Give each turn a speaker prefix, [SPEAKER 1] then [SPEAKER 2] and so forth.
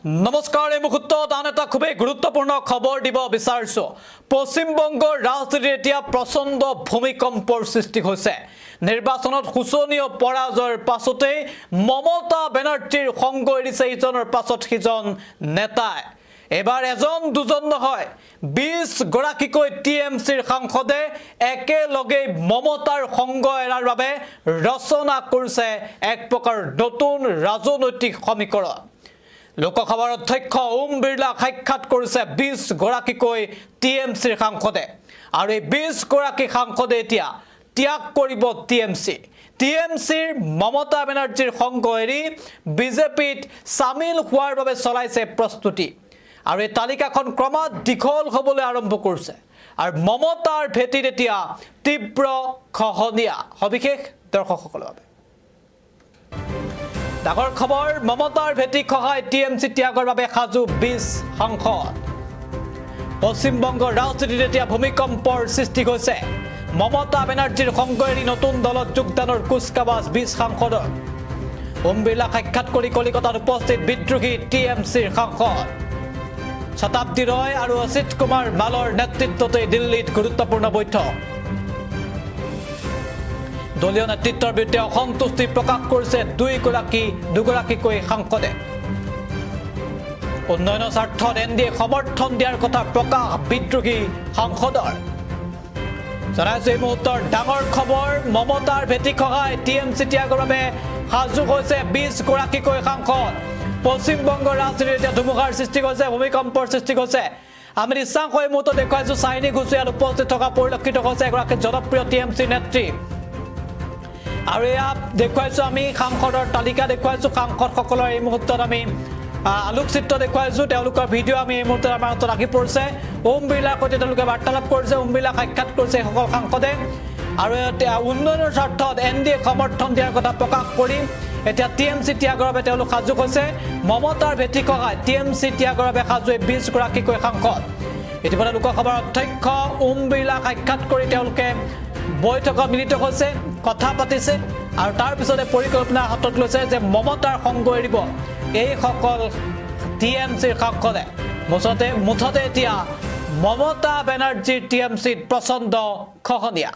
[SPEAKER 1] नमस्कार मुहूर्त आन एटा खूबे गुरुत्वपूर्ण खबर দিব বিচাৰিছো পশ্চিমবংগৰ ৰাজনীতিত এতিয়া প্ৰচণ্ড ভূমিকম্পৰ সৃষ্টি হৈছে নিৰ্বাচনত হুচনীয় পৰাজয়ৰ পাছতে মমতা বেনাৰ্জীৰ সংগ এৰিছে ইজনৰ পাছত সিজন নেতাই এবাৰ এজন দুজন নহয় 20 গৰাকীকৈ টিএমসিৰ সাংসদে একেলগে মমতাৰ সংগ এৰাৰ বাবে ৰচনা কৰিছে এক প্ৰকাৰ নতুন ৰাজনৈতিক সমীকৰণ লোকসভাৰ অধ্যক্ষ ওম বিৰলা সাক্ষাৎ কৰিছে 20 গৰাকীকৈ টিএমসিৰ সাংসদে আৰু এই 20 গৰাকী সাংসদে এতিয়া ত্যাগ কৰিব টিএমসিৰ মমতা বেনাৰ্জীৰ সংগ এৰি বিজেপিত সামিল হোৱাৰ বাবে চলাইছে প্ৰস্তুতি আৰু এই তালিকাখন ক্ৰমাৎ দীঘল হ'বলৈ আৰম্ভ কৰিছে আৰু মমতাৰ ভেটিত এতিয়া তীব্ৰ খহনীয়া সবিশেষ দৰ্শকসকলৰ বাবে ডাঙৰ খবৰ মমতাৰ ভেটি খহাই টিএমসি ত্যাগৰ বাবে সাজু 20 সাংসদ পশ্চিমবংগৰ ৰাজনীতিত এতিয়া ভূমিকম্পৰ সৃষ্টি হৈছে মমতা বেনাৰ্জীৰ সংগ এৰি নতুন দলত যোগদানৰ কুচকাৱাজ 20 সাংসদৰ ওম বিৰলা সাক্ষাৎ কৰি কলিকতাত উপস্থিত বিদ্ৰোহী টিএমসিৰ সাংসদ শতাব্দী ৰয় আৰু অসিত কুমাৰ মালৰ নেতৃত্বতে দিল্লীত গুৰুত্বপূৰ্ণ বৈঠক দলীয় নেতৃত্বৰ বিৰুদ্ধে অসন্তুষ্টি প্ৰকাশ কৰিছে দুগৰাকীকৈ সাংসদে উন্নয়নৰ স্বাৰ্থত এনডিএ সমৰ্থন দিয়াৰ কথা প্ৰকাশ বিদ্ৰোহী সাংসদৰ জনাইছো এই মুহূৰ্তৰ ডাঙৰ খবৰ মমতাৰ ভেটি খহাই টিএমসি ত্যাগৰ বাবে সাজু হৈছে 20 গৰাকীকৈ সাংসদ পশ্চিমবংগৰ ৰাজনীতিত এতিয়া ধুমুহাৰ সৃষ্টি হৈছে ভূমিকম্পৰ সৃষ্টি হৈছে আমি নিশ্চয় এই মুহূৰ্তত দেখুৱাইছো চাইনি ঘুচিয়াল উপস্থিত থকা পৰিলক্ষিত হৈছে এগৰাকী জনপ্ৰিয় টিএমসি নেত্ৰী আৰু এয়া দেখুৱাইছো আমি সাংসদৰ তালিকা দেখুৱাইছো সাংসদসকলৰ এই মুহূৰ্তত আমি আলোকচিত্ৰ দেখুৱাইছো তেওঁলোকৰ ভিডিঅ' আমি এই মুহূৰ্তত আমাৰ হাতত ৰাখি পৰিছে ওম বিৰলাৰ সৈতে তেওঁলোকে বাৰ্তালাপ কৰিছে ওম বিৰলা সাক্ষাৎ কৰিছে সকল সাংসদে আৰু উন্নয়নৰ স্বাৰ্থত এনডিএ সমৰ্থন দিয়াৰ কথা প্ৰকাশ কৰি এতিয়া টিএমসি ত্যাগৰ বাবে তেওঁলোক সাজু হৈছে মমতাৰ ভেটি খহাই টিএমসি ত্যাগৰ বাবে সাজু 20 গৰাকীকৈ সাংসদ ইতিমধ্যে লোকসভাৰ অধ্যক্ষ ওম বিৰলা সাক্ষাৎ কৰি তেওঁলোকে বৈঠকত মিলিত হৈছে কথা পাতিছে আৰু তাৰ পিছতে পৰিকল্পনা হাতত লৈছে যে মমতাৰ সংগ এৰিব এই সকল টিএমসিৰ সাংসদে মুঠতে এতিয়া মমতা বেনাৰ্জীৰ টিএমসিত প্ৰচণ্ড খহনীয়া